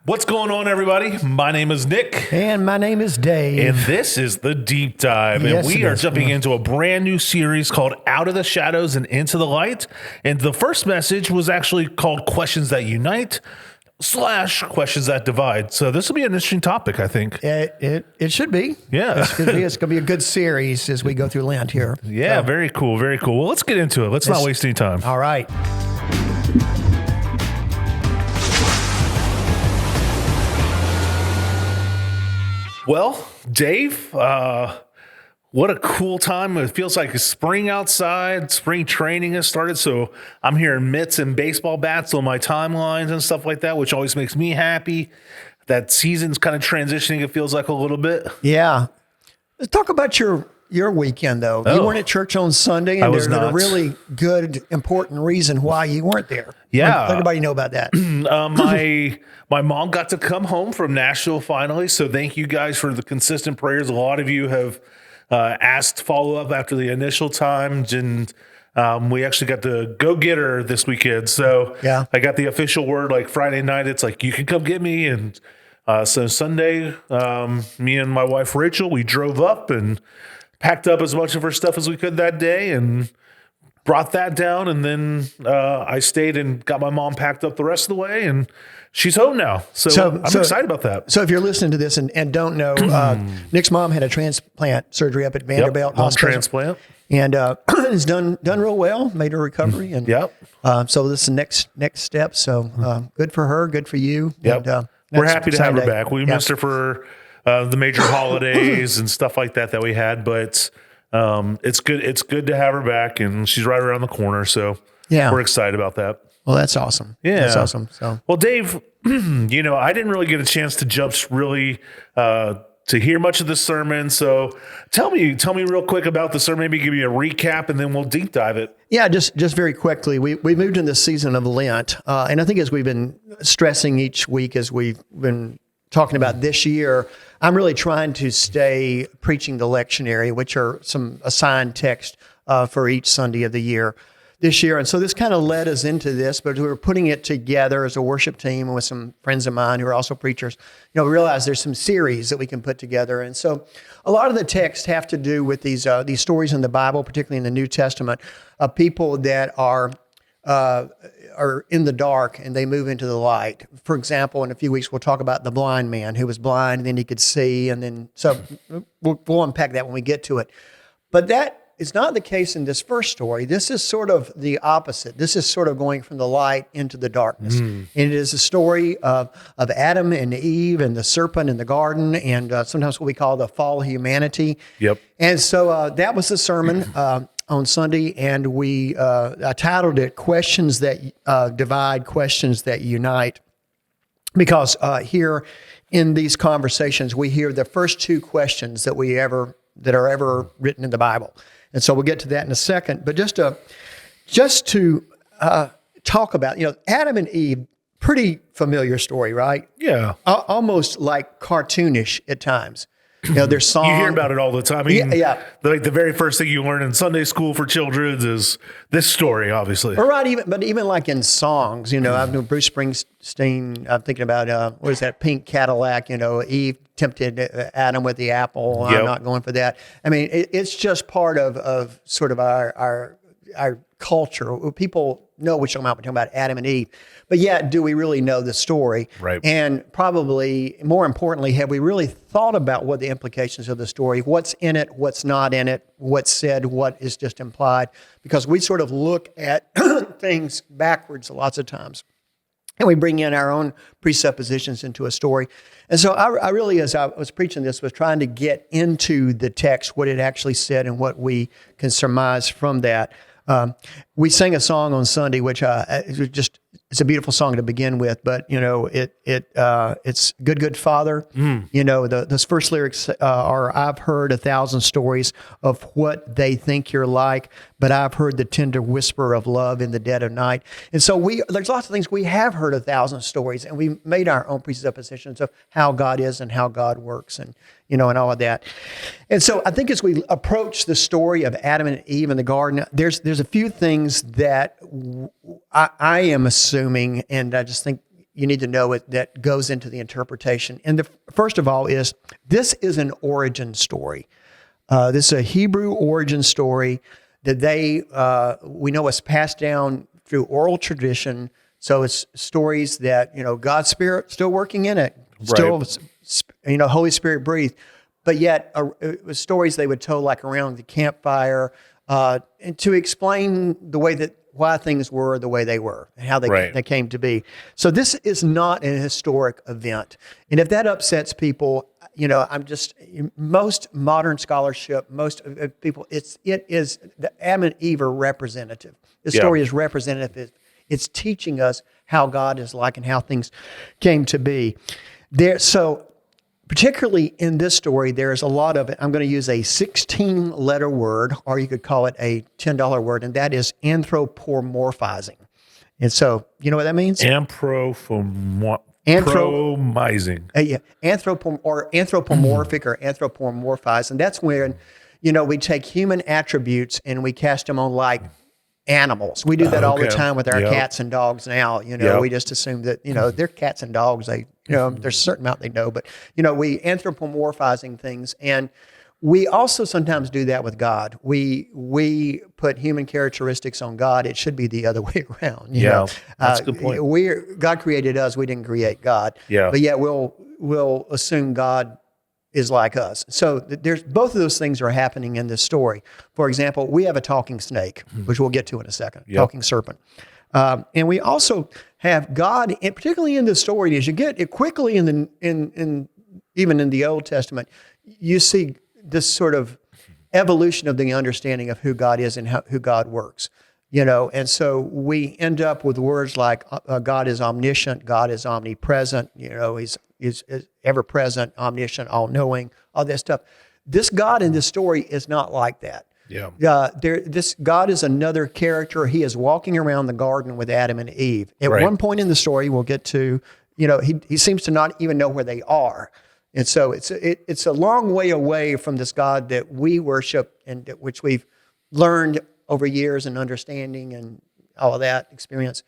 What's going on, everybody? My name is Nick. And my name is Dave. And this is the Deep Dive. Yes, and we are jumping into a brand new series called Out of the Shadows and Into the Light. And the first message was actually called Questions That Unite / Questions That Divide. So this will be an interesting topic, I think. It should be. Yeah. It's going to be a good series as we go through Lent here. Yeah, very cool. Very cool. Well, let's get into it. Let's not waste any time. All right. Well, Dave, what a cool time. It feels like it's spring outside. Spring training has started. So I'm hearing mitts and baseball bats on my timelines and stuff like that, which always makes me happy. That season's kind of transitioning, it feels like a little bit. Yeah. Let's talk about your weekend, though. You weren't at church on Sunday, and there's a really good, important reason why you weren't there. Yeah. Let everybody know about that. My mom got to come home from Nashville finally, so thank you guys for the consistent prayers. A lot of you have asked follow-up after the initial time, and we actually got to go get her this weekend. So yeah. I got the official word like Friday night. It's like, you can come get me. And so Sunday, me and my wife, Rachel, we drove up and packed up as much of her stuff as we could that day and brought that down. And then I stayed and got my mom packed up the rest of the way, and she's home now. So I'm excited about that. So if you're listening to this and don't know, Nick's mom had a transplant surgery up at Vanderbilt Hospital. Transplant. And it's done real well, made a recovery. And so this is the next step. So good for her, good for you. Yep. And, we're happy to have her back. We missed her for the major holidays and stuff like that we had, but it's good. It's good to have her back, and she's right around the corner. So we're excited about that. Well, that's awesome. Yeah, that's awesome. So, well, Dave, I didn't really get a chance to jump really to hear much of the sermon. So tell me real quick about the sermon. Maybe give me a recap, and then we'll deep dive it. Yeah, just very quickly. We moved in this season of Lent, and I think as we've been stressing each week as we've been talking about this year, I'm really trying to stay preaching the lectionary, which are some assigned text for each Sunday of the year this year. And so this kind of led us into this, but we were putting it together as a worship team and with some friends of mine who are also preachers. We realized there's some series that we can put together. And so a lot of the texts have to do with these stories in the Bible, particularly in the New Testament, of people that are in the dark and they move into the light. For example, in a few weeks, we'll talk about the blind man who was blind and then he could see. And then, so we'll unpack that when we get to it. But that is not the case in this first story. This is sort of the opposite. This is sort of going from the light into the darkness. And it is a story of Adam and Eve and the serpent in the garden, and sometimes what we call the fall of humanity. Yep. And so that was the sermon on Sunday, and I titled it "Questions That Divide, Questions That Unite," because here in these conversations we hear the first two questions that are ever written in the Bible. And so we'll get to that in a second. But just to talk about, Adam and Eve, pretty familiar story, right? Yeah. Almost like cartoonish at times. Their song. You hear about it all the time. I mean, yeah. Like the very first thing you learn in Sunday school for children is this story, obviously. Right, even like in songs, I've known Bruce Springsteen. I'm thinking about what is that Pink Cadillac? Eve tempted Adam with the apple. I'm not going for that. I mean, it's just part of sort of our culture. People know what you're talking about Adam and Eve. But yet, do we really know the story? Right. And probably more importantly, have we really thought about what the implications of the story, what's in it, what's not in it, what's said, what is just implied? Because we sort of look at things backwards lots of times. And we bring in our own presuppositions into a story. And so I really, as I was preaching this, was trying to get into the text, what it actually said and what we can surmise from that. We sang a song on Sunday, which it's a beautiful song to begin with, but it's Good Father. Those first lyrics are, I've heard 1,000 stories of what they think you're like, but I've heard the tender whisper of love in the dead of night. And so there's lots of things we have heard 1,000 stories, and we made our own presuppositions of how God is and how God works, and and all of that. And so I think as we approach the story of Adam and Eve in the garden, there's a few things that I am assuming, and I just think you need to know it that goes into the interpretation. And the first of all is this is an origin story. This is a Hebrew origin story that we know is passed down through oral tradition. So it's stories that, God's Spirit still working in it, still, Holy Spirit breathed. But yet it was stories they would tell like around the campfire and to explain why things were the way they were and how they came to be. So this is not an historic event. And if that upsets people, most modern scholarship, most people, it is the Adam and Eve are representative. The story is representative. It's teaching us how God is like and how things came to be. So particularly in this story, there's a lot of it. I'm going to use a 16-letter word, or you could call it a $10 word, and that is anthropomorphizing. And so, you know what that means? Anthropomizing. Anthropomorphic or anthropomorphize. And that's when, we take human attributes and we cast them on like animals. We do that all the time with our cats and dogs now. We just assume that, they're cats and dogs. There's a certain amount they know, but, we anthropomorphizing things. And we also sometimes do that with God. We put human characteristics on God. It should be the other way around. That's a good point. God created us. We didn't create God. Yeah. But yet we'll assume God is like us. So there's both of those things are happening in this story. For example, we have a talking snake, which we'll get to in a second, talking serpent. And we also have God, and particularly in this story, as you get it quickly even in the Old Testament, you see this sort of evolution of the understanding of who God is and who God works. And so we end up with words like God is omniscient, God is omnipresent, He's ever present, omniscient, all knowing, all that stuff. This God in this story is not like that. Yeah. This God is another character. He is walking around the garden with Adam and Eve. At one point in the story, we'll get to, he seems to not even know where they are. And so it's a long way away from this God that we worship and which we've learned over years and understanding and all of that experience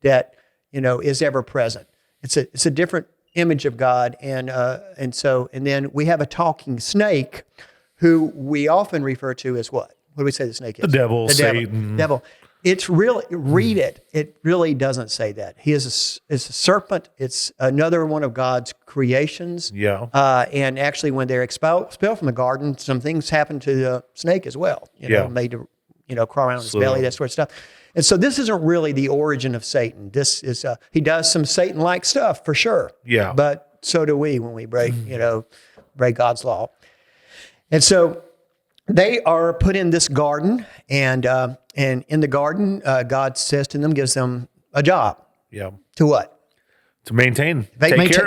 that, is ever present. It's a different image of God. And then we have a talking snake who we often refer to as what? What do we say the snake is? The devil, Satan. Devil. It's really, read it. It really doesn't say that. He is a serpent. It's another one of God's creations. Yeah. And actually, when they're expelled from the garden, some things happen to the snake as well. Made to, crawl around on his belly, that sort of stuff. And so this isn't really the origin of Satan. This is, he does some Satan-like stuff for sure. Yeah. But so do we when we break God's law. And so they are put in this garden, and in the garden, God says to them, gives them a job. Yeah. To what? To take care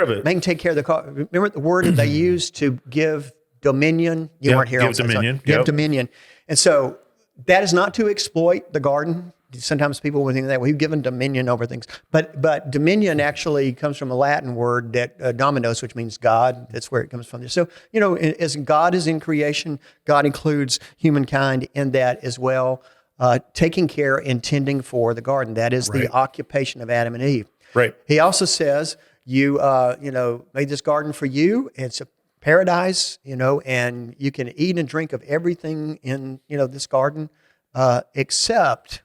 of it. Take care of the. Remember the word that they used to give dominion? You weren't here. Give dominion. Give dominion. And so that is not to exploit the garden. Sometimes people would think that we've given dominion over things, but dominion actually comes from a Latin word that dominos, which means God. That's where it comes from. So as God is in creation, God includes humankind in that as well, taking care and tending for the garden. That is the occupation of Adam and Eve. Right. He also says, you made this garden for you. It's a paradise, and you can eat and drink of everything in this garden, except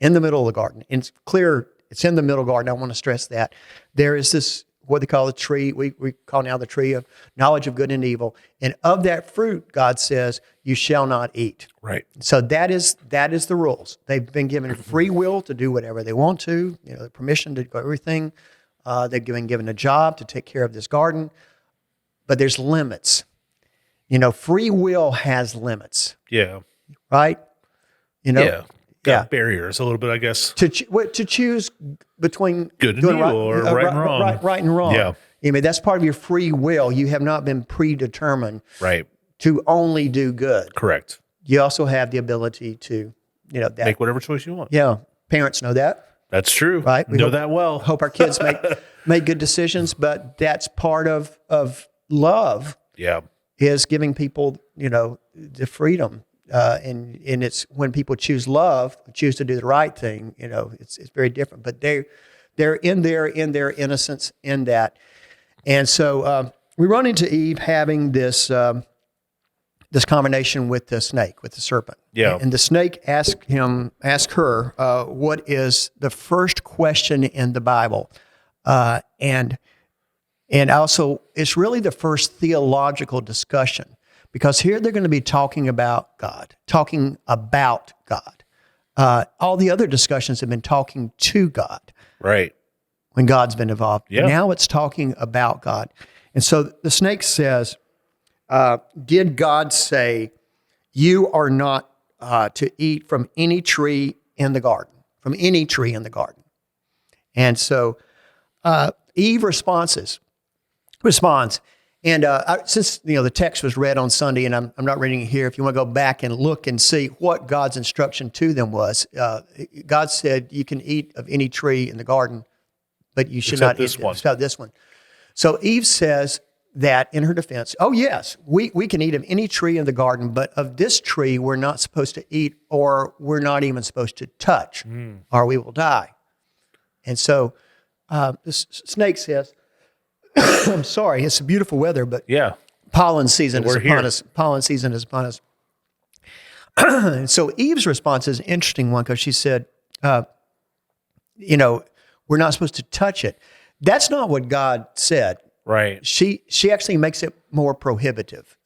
in the middle of the garden. And it's clear it's in the middle garden. I want to stress that. There is this, what they call a tree, we call now the tree of knowledge of good and evil. And of that fruit, God says, you shall not eat. Right. So that is the rules. They've been given free will to do whatever they want to, the permission to do everything. They've been given a job to take care of this garden. But there's limits. Free will has limits. Yeah. Right? Yeah. Barriers a little bit, I guess. To choose between good and evil or right and wrong. Right and wrong. Yeah. That's part of your free will. You have not been predetermined to only do good. Correct. You also have the ability to, make whatever choice you want. Yeah. Parents know that. That's true. Right? We know that well. Hope our kids make good decisions, but that's part of love. Yeah. Is giving people, the freedom. And it's when people choose love, choose to do the right thing, it's very different. But they're in their innocence in that. And so we run into Eve having this this combination with the snake, with the serpent. Yeah. And the snake asked her, what is the first question in the Bible? And also, it's really the first theological discussion, because here they're going to be talking about God. All the other discussions have been talking to God. Right. When God's been involved. Yeah. Now it's talking about God. And so the snake says, did God say, you are not to eat from any tree in the garden? From any tree in the garden. And so Eve responds. And since the text was read on Sunday, and I'm not reading it here, if you want to go back and look and see what God's instruction to them was, God said, you can eat of any tree in the garden, but you should not eat except this one. So Eve says that in her defense, oh yes, we can eat of any tree in the garden, but of this tree we're not supposed to eat, or we're not even supposed to touch, or we will die. And so the snake says, I'm sorry, it's beautiful weather, but yeah, pollen season is upon us. Pollen season is upon us. And so Eve's response is an interesting one, because she said, we're not supposed to touch it. That's not what God said. Right. She actually makes it more prohibitive.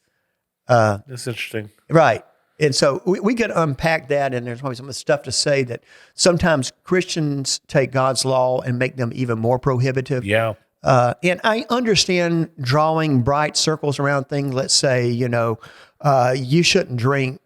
That's interesting. Right. And so we could unpack that, and there's probably some stuff to say that sometimes Christians take God's law and make them even more prohibitive. Yeah. And I understand drawing bright circles around things. Let's say, you shouldn't drink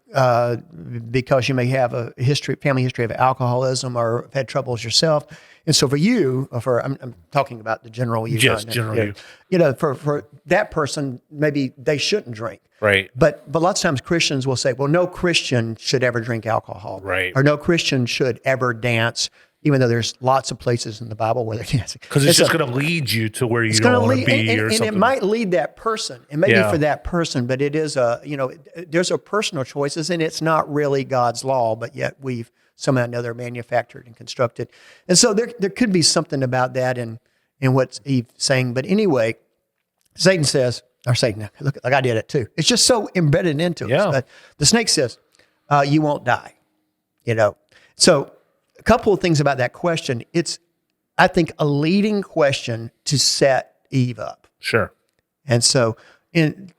because you may have a family history of alcoholism, or have had troubles yourself. And so for you, I'm talking about the general you. Yes, general you. For that person, maybe they shouldn't drink. Right. But lots of times Christians will say, well, no Christian should ever drink alcohol. Right. Or no Christian should ever dance, even though there's lots of places in the Bible where they're dancing. Because it's just going to lead you to where you don't want to be, or something. And it might lead that person, and maybe for that person, but it is there's a personal choices, and it's not really God's law, but yet we've somehow or another manufactured and constructed. And so there could be something about that in what Eve's saying. But anyway, Satan, look, like I did it too. It's just so embedded into us. But the snake says, you won't die. So a couple of things about that question. It's, I think, a leading question to set Eve up. Sure. And so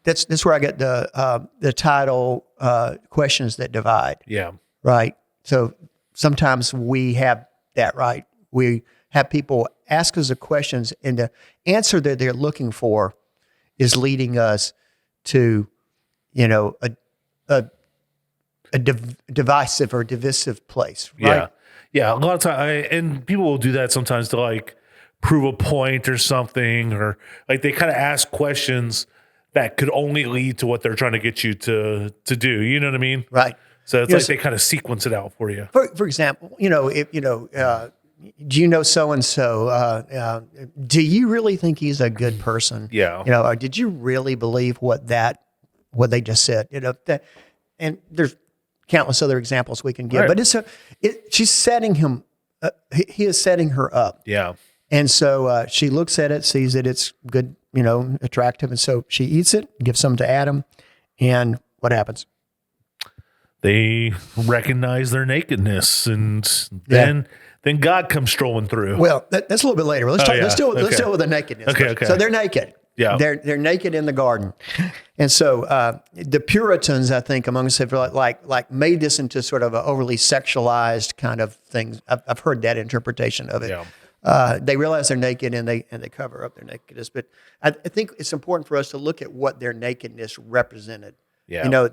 that's where I get the title, Questions That Divide. Yeah. Right? So sometimes we have that, right? We have people ask us the questions, and the answer that they're looking for is leading us to, a divisive or divisive place, right? Yeah. A lot of time, and people will do that sometimes to prove a point or something, or they kind of ask questions that could only lead to what they're trying to get you to do. You know what I mean? Right. So it's they kind of sequence it out for you. For example, if do you know so and so? Do you really think he's a good person? Yeah. Or did you really believe what they just said? And there's countless other examples we can give, right. But she's setting him. He is setting her up. Yeah. And so she looks at it, sees that it's good, attractive, and so she eats it, gives some to Adam, and what happens? They recognize their nakedness, and then God comes strolling through. Well, that's a little bit later. Let's deal with the nakedness. Okay. So they're naked. Yeah. They're naked in the garden. And so the Puritans, I think, among us have made this into sort of an overly sexualized kind of thing. I've heard that interpretation of it. Yeah. They realize they're naked, and they cover up their nakedness. But I think it's important for us to look at what their nakedness represented. Yeah.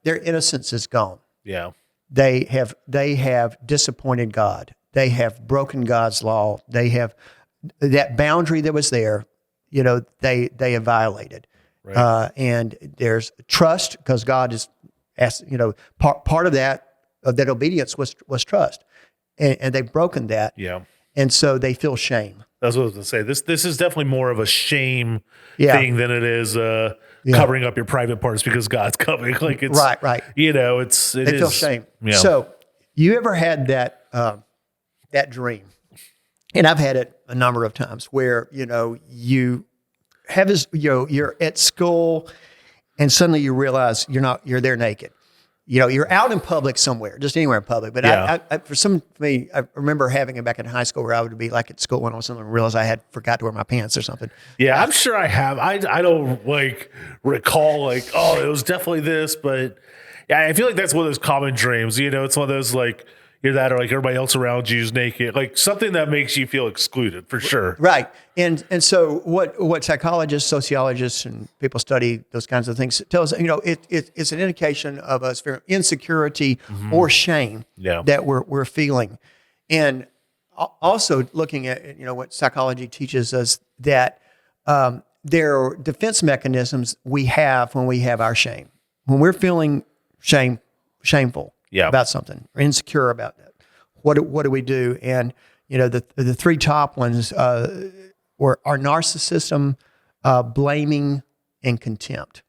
Their innocence is gone. Yeah. They have disappointed God. They have broken God's law. They have that boundary that was there. They have violated. Right. And there's trust, because God is, part of that obedience was trust, and they've broken that. Yeah. And so they feel shame. That's what I was going to say. This is definitely more of a shame thing than it is covering up your private parts because God's coming. It's right. They feel shame. Yeah. So you ever had that dream And I've had it a number of times where, you have this, you're at school and suddenly you realize you're there naked. You're out in public somewhere, just anywhere in public. But Yeah. for me, I remember having it back in high school where I would be like at school when I was something and realize I had forgot to wear my pants or something. Yeah, I'm sure I have. I don't recall oh, it was definitely this, but yeah, I feel like that's one of those common dreams. It's one of those you're that or everybody else around you is naked, something that makes you feel excluded for sure. Right. And so what psychologists, sociologists, and people study those kinds of things tell us, it's an indication of us feeling insecurity or shame that we're feeling. And also looking at, what psychology teaches us that there are defense mechanisms we have when we have our shame. When we're feeling shameful about something or insecure about that, what do we do? And, the three top ones are narcissism, blaming, and contempt.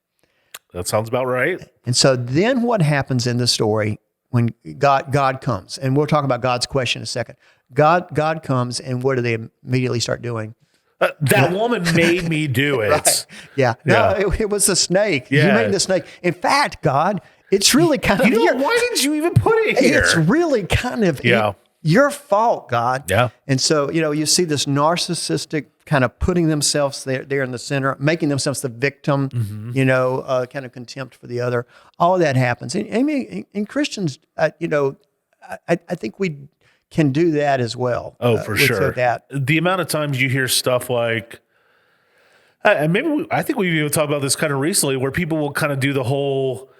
That sounds about right. And so then what happens in the story when God comes, and we'll talk about God's question in a second. God comes, and what do they immediately start doing? That woman made me do it. Right. Yeah. No, it was a snake. Yeah. You made the snake. In fact, God, it's really kind of why did you even put it here? It's really kind of your fault, God. Yeah. And so, you see this narcissistic kind of putting themselves there in the center, making themselves the victim, kind of contempt for the other. All of that happens. And I mean, in Christians, I think we can do that as well. Oh, for sure. That. The amount of times you hear stuff and maybe I think we've even talked about this kind of recently, where people will kind of do the whole,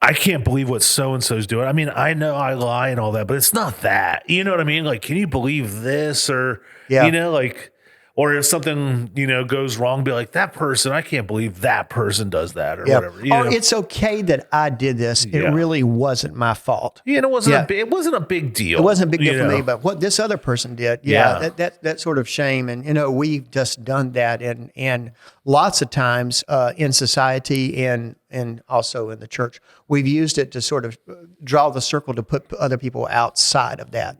I can't believe what so-and-so's doing. I mean, I know I lie and all that, but it's not that. You know what I mean? Can you believe this? Or, or if something, goes wrong, be like, that person, I can't believe that person does that or whatever. It's okay that I did this. It really wasn't my fault. Yeah, and it wasn't a big deal. It wasn't a big deal for me, but what this other person did, that sort of shame. And, we've just done that. And lots of times in society and also in the church, we've used it to sort of draw the circle to put other people outside of that.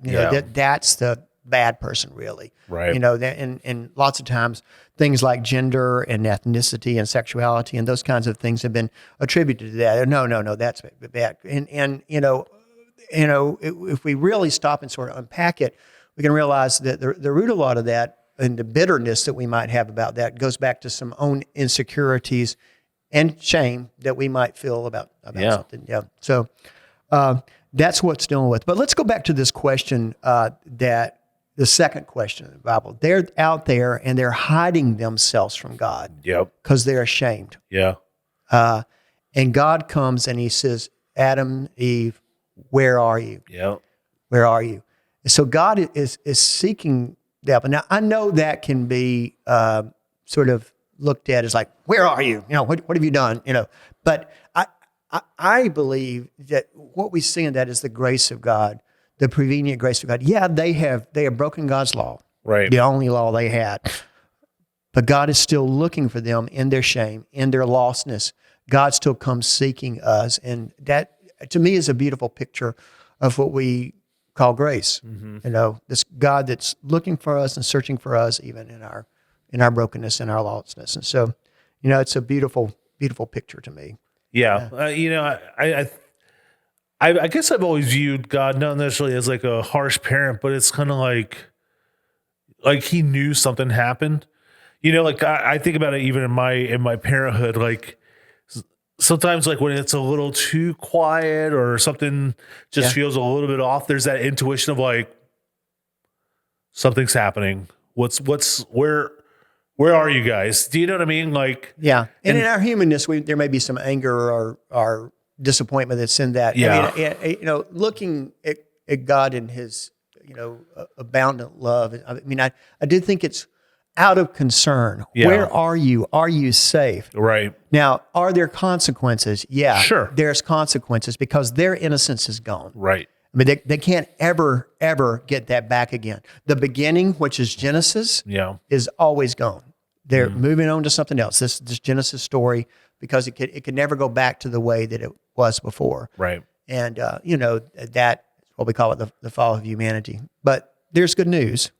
That's the bad person, really. Right. And lots of times things like gender and ethnicity and sexuality and those kinds of things have been attributed to that. No, that's bad. And if we really stop and sort of unpack it, we can realize that the root of a lot of that and the bitterness that we might have about that goes back to some own insecurities and shame that we might feel about something. Yeah. So that's what's dealing with. But let's go back to this question that the second question in the Bible. They're out there and they're hiding themselves from God. Yep. Because they're ashamed. Yeah. And God comes and he says, Adam, Eve, where are you? Yep. Where are you? So God is seeking that. But now I know that can be sort of looked at as like, where are you? What have you done? But I believe that what we see in that is the grace of God, the prevenient grace of God. Yeah, they have broken God's law, right? The only law they had. But God is still looking for them in their shame, in their lostness. God still comes seeking us, and that to me is a beautiful picture of what we call grace. Mm-hmm. This God that's looking for us and searching for us, even in our brokenness and our lostness. And so, it's a beautiful, beautiful picture to me. Yeah. I guess I've always viewed God not necessarily as like a harsh parent, but it's kind of like he knew something happened. I think about it even in my parenthood, sometimes when it's a little too quiet or something just feels a little bit off, there's that intuition of something's happening. Where are you guys? Do you know what I mean? And in our humanness, there may be some anger or disappointment that's in that. Yeah. I mean, looking at God and his, abundant love. I mean, I did think it's out of concern. Yeah. Where are you? Are you safe? Right. Now, are there consequences? Yeah. Sure. There's consequences because their innocence is gone. Right. I mean, they can't ever get that back again. The beginning, which is Genesis, is always gone. They're moving on to something else. This Genesis story, because it could never go back to the way that it was before. Right. And that's what we call it, the fall of humanity. But there's good news,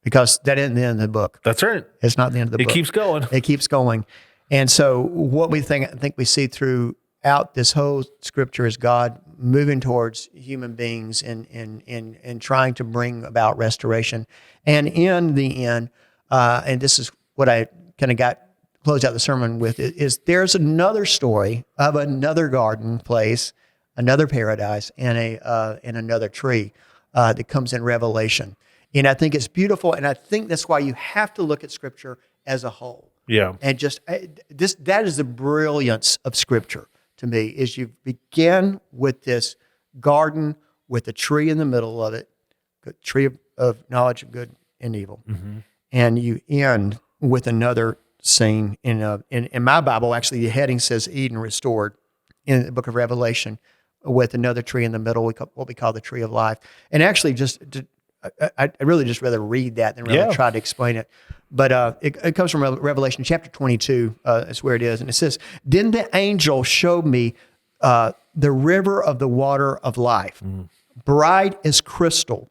because that isn't the end of the book. That's right. It's not the end of the book. It keeps going. It keeps going. And so what I think we see throughout this whole scripture is God moving towards human beings and trying to bring about restoration. And in the end, and this is what I kind of closed out the sermon with, is there's another story of another garden place, another paradise, and another tree that comes in Revelation. And I think it's beautiful, and I think that's why you have to look at Scripture as a whole. Yeah. And just that is the brilliance of Scripture to me, is you begin with this garden with a tree in the middle of it, a tree of knowledge of good and evil. Mm-hmm. And you end with another scene in my Bible. Actually, the heading says Eden restored in the book of Revelation, with another tree in the middle, what we call the tree of life. And actually, I really just rather read that than really try to explain it. But it comes from Revelation chapter 22. That's where it is. And it says, "Then the angel showed me the river of the water of life, bright as crystal,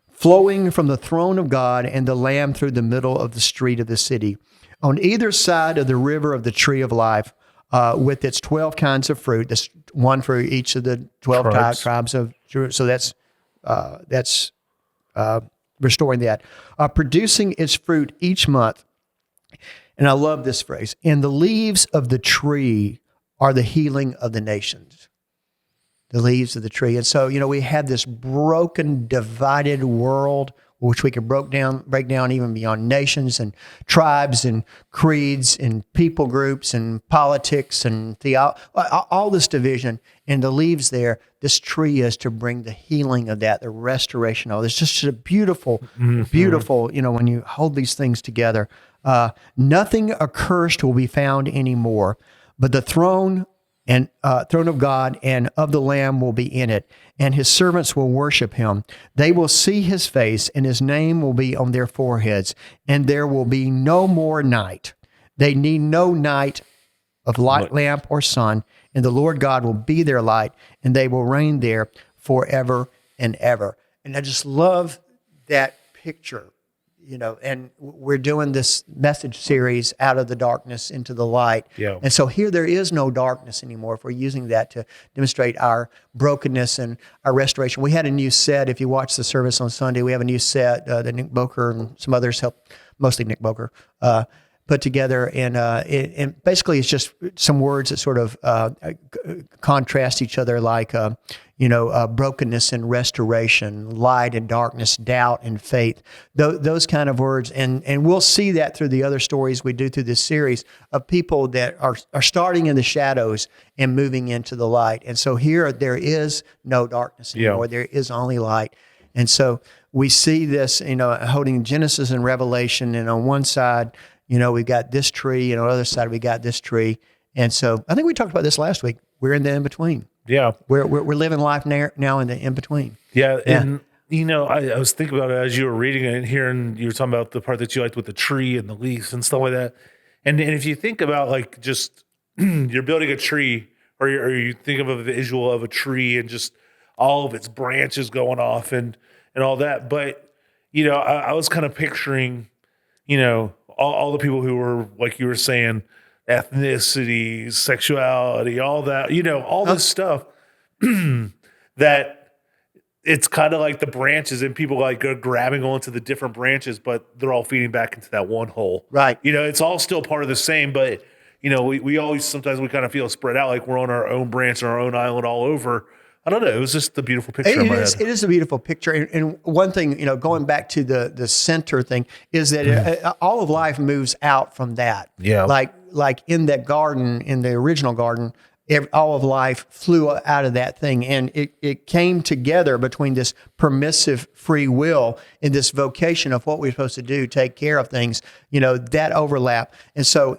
flowing from the throne of God and the Lamb through the middle of the street of the city. On either side of the river of the tree of life, with its 12 kinds of fruit," that's one for each of the 12 tribes of Jerusalem. So that's restoring that, producing its fruit each month. And I love this phrase, "And the leaves of the tree are the healing of the nations." The leaves of the tree. And so, we have this broken, divided world, which we can break down even beyond nations and tribes and creeds and people groups and politics and all this division. And the leaves there, this tree is to bring the healing of that, the restoration of it. It's just a beautiful, beautiful, when you hold these things together. Nothing accursed will be found anymore, but the throne of God and of the Lamb will be in it, and his servants will worship him. They will see his face, and his name will be on their foreheads, and there will be no more night. They need no night of light, lamp, or sun, and the Lord God will be their light, and they will reign there forever and ever. And I just love that picture. And we're doing this message series, Out of the Darkness into the Light. Yeah. And so here there is no darkness anymore, if we're using that to demonstrate our brokenness and our restoration. We had a new set. If you watch the service on Sunday, we have a new set that Nick Boker and some others helped, mostly Nick Boker, put together. And basically it's just some words that sort of contrast each other, like brokenness and restoration, light and darkness, doubt and faith, those kind of words. And we'll see that through the other stories we do through this series of people that are starting in the shadows and moving into the light. And so here there is no darkness anymore. Yeah. There is only light. And so we see this, holding Genesis and Revelation, and on one side, we've got this tree, and on the other side we got this tree. And so I think we talked about this last week. We're in the in-between. Yeah. We're living life now in the in-between. Yeah. And, I was thinking about it as you were reading it and hearing you were talking about the part that you liked with the tree and the leaves and stuff like that. And if you think about like just you're building a tree, or you think of a visual of a tree and just all of its branches going off and all that. But, I was kind of picturing, all the people who were, like you were saying, ethnicity, sexuality, all that, all this stuff that it's kind of like the branches, and people like go grabbing onto the different branches, but they're all feeding back into that one hole. Right. It's all still part of the same, but we always, sometimes we kind of feel spread out, like we're on our own branch or our own island all over. I don't know. It was just a beautiful picture in my head. It is a beautiful picture. And one thing, going back to the center thing, is that all of life moves out from that. Yeah. Like in that garden, in the original garden, all of life flew out of that thing. And it came together between this permissive free will and this vocation of what we're supposed to do, take care of things, that overlap. And so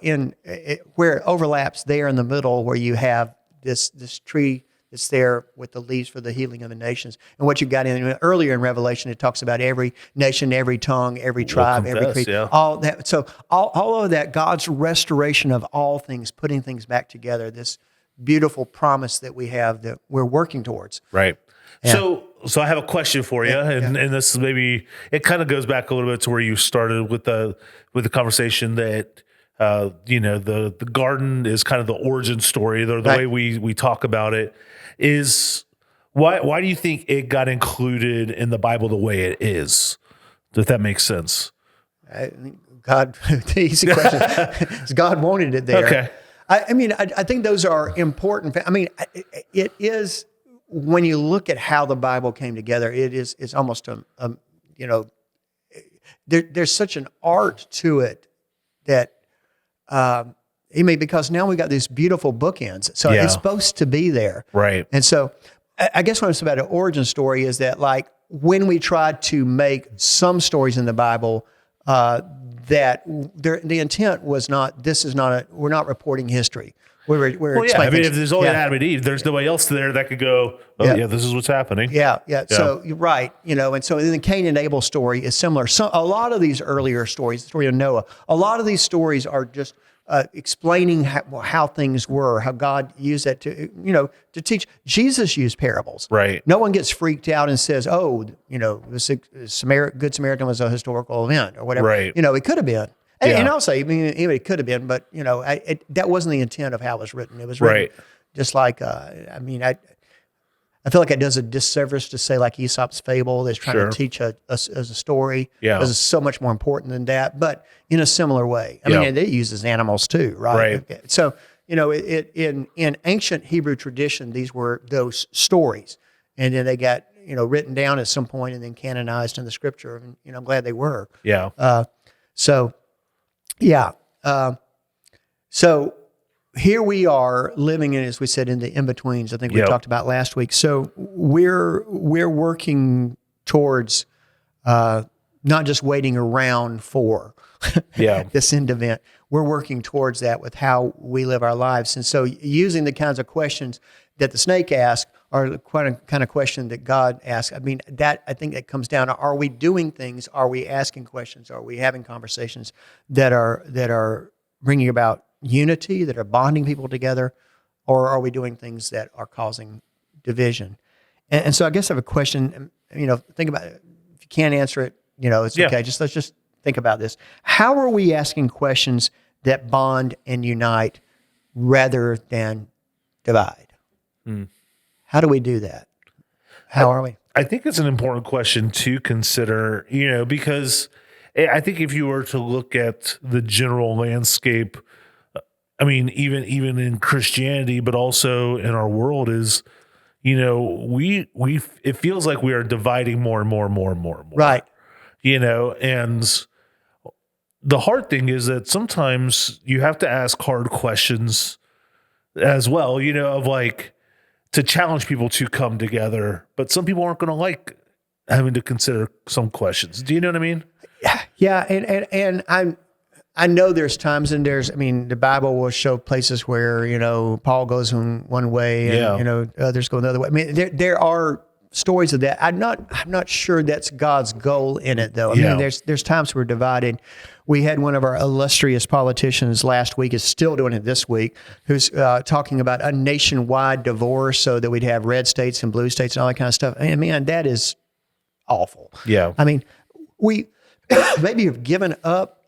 where it overlaps there in the middle, where you have this tree, it's there with the leaves for the healing of the nations. And what you got earlier in Revelation, it talks about every nation, every tongue, every tribe, every creed, all that. So all of that, God's restoration of all things, putting things back together, this beautiful promise that we have that we're working towards. Right. Yeah. So so I have a question for you, and this is maybe it kind of goes back a little bit to where you started with the conversation that the garden is kind of the origin story. The way we talk about it is why do you think it got included in the Bible the way it is? If that makes sense. God, easy question. God wanted it there. Okay. I think those are important. I mean, it is, when you look at how the Bible came together, it's almost there's such an art to it that, because now we got these beautiful bookends. So it's supposed to be there. Right. And so I guess what I'm saying about an origin story is that, like, when we try to make some stories in the Bible, that the intent was not, we're not reporting history. We're explaining if there's only Adam and Eve, there's nobody else there that could go, this is what's happening. Yeah. So you're right, and so in the Cain and Abel story is similar. So a lot of these earlier stories, the story of Noah, a lot of these stories are just explaining how things were, how God used that to teach. Jesus used parables. Right. No one gets freaked out and says, the Good Samaritan was a historical event or whatever. Right. It could have been. And I'll say, it could have been, but that wasn't the intent of how it was written. It was written just like, I feel like it does a disservice to say, like, Aesop's fable that's trying to teach as a story. Yeah. Because it's so much more important than that, but in a similar way. I mean, it uses animals too, right? Okay. So, in ancient Hebrew tradition, these were those stories. And then they got, written down at some point and then canonized in the scripture. And, I'm glad they were. Yeah. So here we are living in, as we said, in the in-betweens. I think we talked about last week. So we're working towards not just waiting around for this end event. We're working towards that with how we live our lives. And so using the kinds of questions that the snake asked are quite a kind of question that God asked. I think that comes down to, are we doing things? Are we asking questions? Are we having conversations that are bringing about unity, that are bonding people together, or are we doing things that are causing division? And so I guess I have a question. Think about it. If you can't answer it, it's okay. Let's just think about this. How are we asking questions that bond and unite rather than divide? How do we do that? How are we? I think it's an important question to consider, because I think if you were to look at the general landscape, even in Christianity, but also in our world, is, it feels like we are dividing more and more and more and more and more. Right. And the hard thing is that sometimes you have to ask hard questions as well, of like, to challenge people to come together, but some people aren't going to like having to consider some questions. Do you know what I mean? Yeah. And I know there's times and the Bible will show places where, Paul goes in one way and, others go another way. I mean, there are stories of that. I'm not sure that's God's goal in it, though. I mean, there's times we're divided. We had one of our illustrious politicians last week, is still doing it this week, who's talking about a nationwide divorce so that we'd have red states and blue states and all that kind of stuff. And man, that is awful. Yeah. I mean, we maybe have given up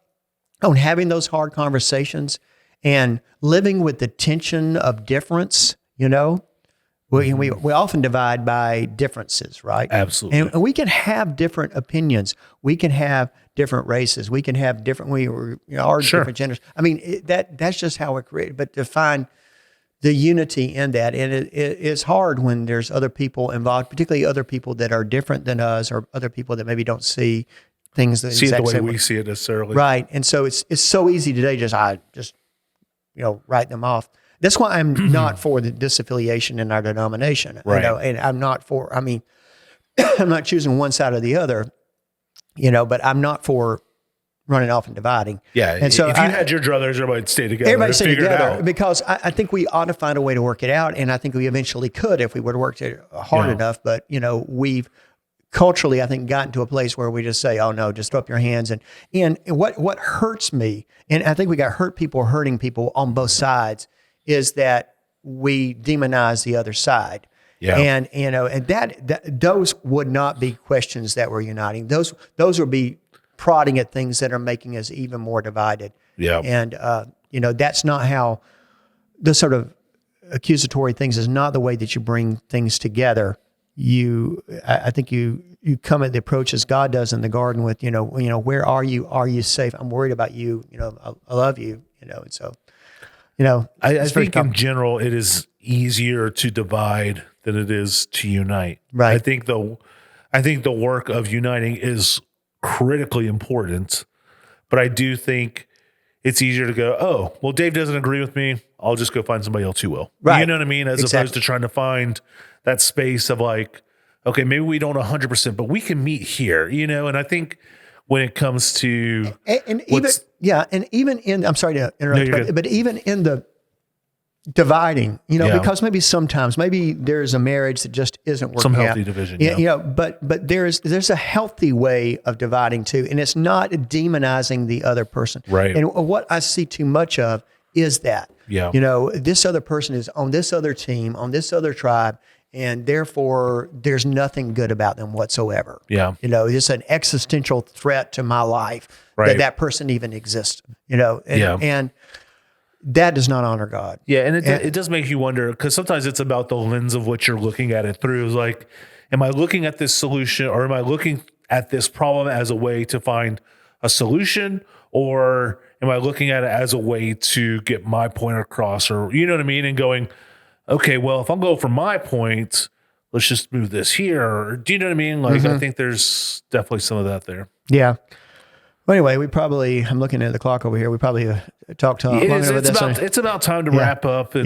on having those hard conversations and living with the tension of difference, We often divide by differences, right? Absolutely. And we can have different opinions. We can have different races. We can have different, different genders. I mean, that's just how we're created. But to find the unity in that, and it's hard when there's other people involved, particularly other people that are different than us, or other people that maybe don't see things the way we see it necessarily. Right. And so it's so easy today, just write them off. That's why I'm not for the disaffiliation in our denomination, right. And I'm not for, I'm not choosing one side or the other, but I'm not for running off and dividing. Yeah. And so if you had your druthers, everybody'd stay together. Everybody stay together, because I think we ought to find a way to work it out. And I think we eventually could if we would have worked it hard enough. But, we've culturally, I think, gotten to a place where we just say, oh no, just throw up your hands. And what hurts me, and I think we got hurting people on both sides, is that we demonize the other side. Yeah. And, and that those would not be questions that were uniting. Those would be prodding at things that are making us even more divided. Yeah. And, that's not how the sort of accusatory things is not the way that you bring things together. I think you come at the approach as God does in the garden with, where are you? Are you safe? I'm worried about you. I love you, and so, I think in general, it is easier to divide than it is to unite. Right. I think the work of uniting is critically important, but I do think it's easier to go, oh, well, Dave doesn't agree with me. I'll just go find somebody else who will. Right. You know what I mean? As opposed to trying to find that space of like, okay, maybe we don't 100%, but we can meet here, and I think when it comes to and even in, I'm sorry to interrupt, No, but even in the dividing, because maybe there's a marriage that just isn't working some healthy out. division, but there's a healthy way of dividing too, and it's not demonizing the other person. Right. And what I see too much of is that, this other person is on this other team, on this other tribe, and therefore there's nothing good about them whatsoever. Yeah. It's an existential threat to my life that person even exists, and that does not honor God. Yeah, and it does make you wonder, because sometimes it's about the lens of what you're looking at it through. It's like, am I looking at this solution, or am I looking at this problem as a way to find a solution, or am I looking at it as a way to get my point across, or you know what I mean? And going, okay, well, if I'm going for my point, let's just move this here. Or, do you know what I mean? Like, I think there's definitely some of that there. Yeah. Well, anyway, I'm looking at the clock over here. We probably talked long enough about this. It's about time to wrap up. And,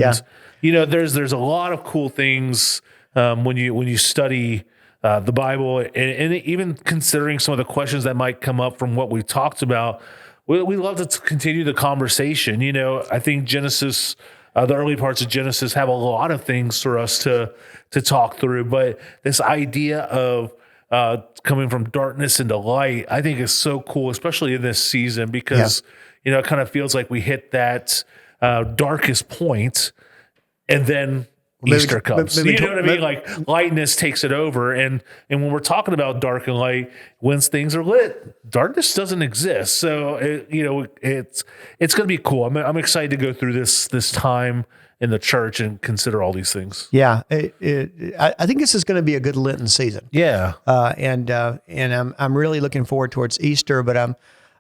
there's a lot of cool things when you study the Bible, and even considering some of the questions that might come up from what we talked about. We love to continue the conversation. I think Genesis, the early parts of Genesis have a lot of things for us to talk through. But this idea of coming from darkness into light, I think is so cool, especially in this season, because, it kind of feels like we hit that darkest point, and then Easter comes. You know what I mean? Like, lightness takes it over. And when we're talking about dark and light, when things are lit, darkness doesn't exist. So, it's going to be cool. I'm excited to go through this time in the church and consider all these things. Yeah. I think this is going to be a good Lenten season. Yeah. And I'm really looking forward towards Easter, but I'm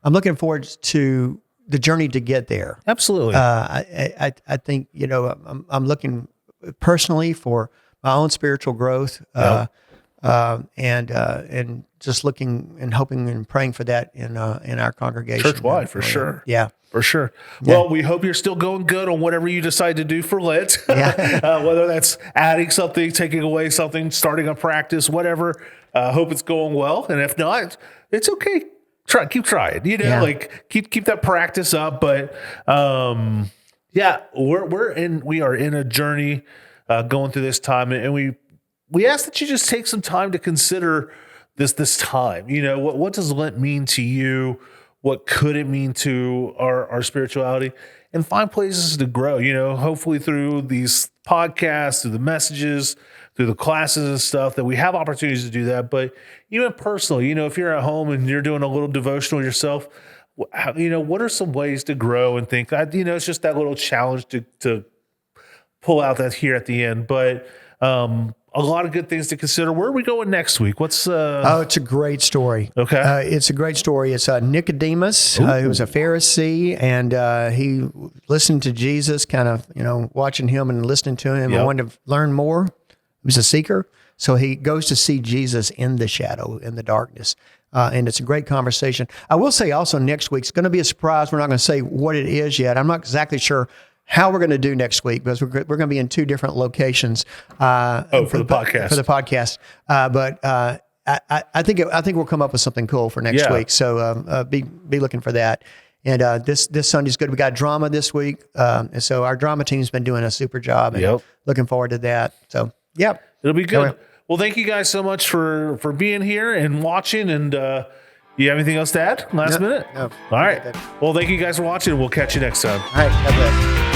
looking forward to the journey to get there. Absolutely. I think, I'm looking personally for my own spiritual growth, and just looking and hoping and praying for that in our congregation. Church-wide, for sure. Yeah. For sure. Well, we hope you're still going good on whatever you decide to do for Lent, whether that's adding something, taking away something, starting a practice, whatever. Hope it's going well. And if not, it's okay. Keep trying, keep that practice up. But we are in a journey going through this time, and we ask that you just take some time to consider this time. What does Lent mean to you? What could it mean to our spirituality? And find places to grow, hopefully through these podcasts, through the messages, through the classes and stuff, that we have opportunities to do that. But even personally, if you're at home and you're doing a little devotional yourself, what are some ways to grow and think, it's just that little challenge to pull out that here at the end. But a lot of good things to consider. Where are we going next week? What's it's a great story. Okay. It's a great story. It's Nicodemus, who was a Pharisee, and he listened to Jesus, kind of, watching him and listening to him, and wanted to learn more. He was a seeker. So he goes to see Jesus in the shadow, in the darkness. And it's a great conversation. I will say also next week's going to be a surprise. We're not going to say what it is yet. I'm not exactly sure how we're going to do next week, because we're going to be in two different locations. For the podcast. For the podcast. But I think we'll come up with something cool for next week. So be looking for that. And this Sunday's good. We got drama this week. And so our drama team's been doing a super job. And looking forward to that. So, it'll be good. Well, thank you guys so much for being here and watching. And you have anything else to add last minute? No. All right. Well, thank you guys for watching. We'll catch you next time. All right. God bless.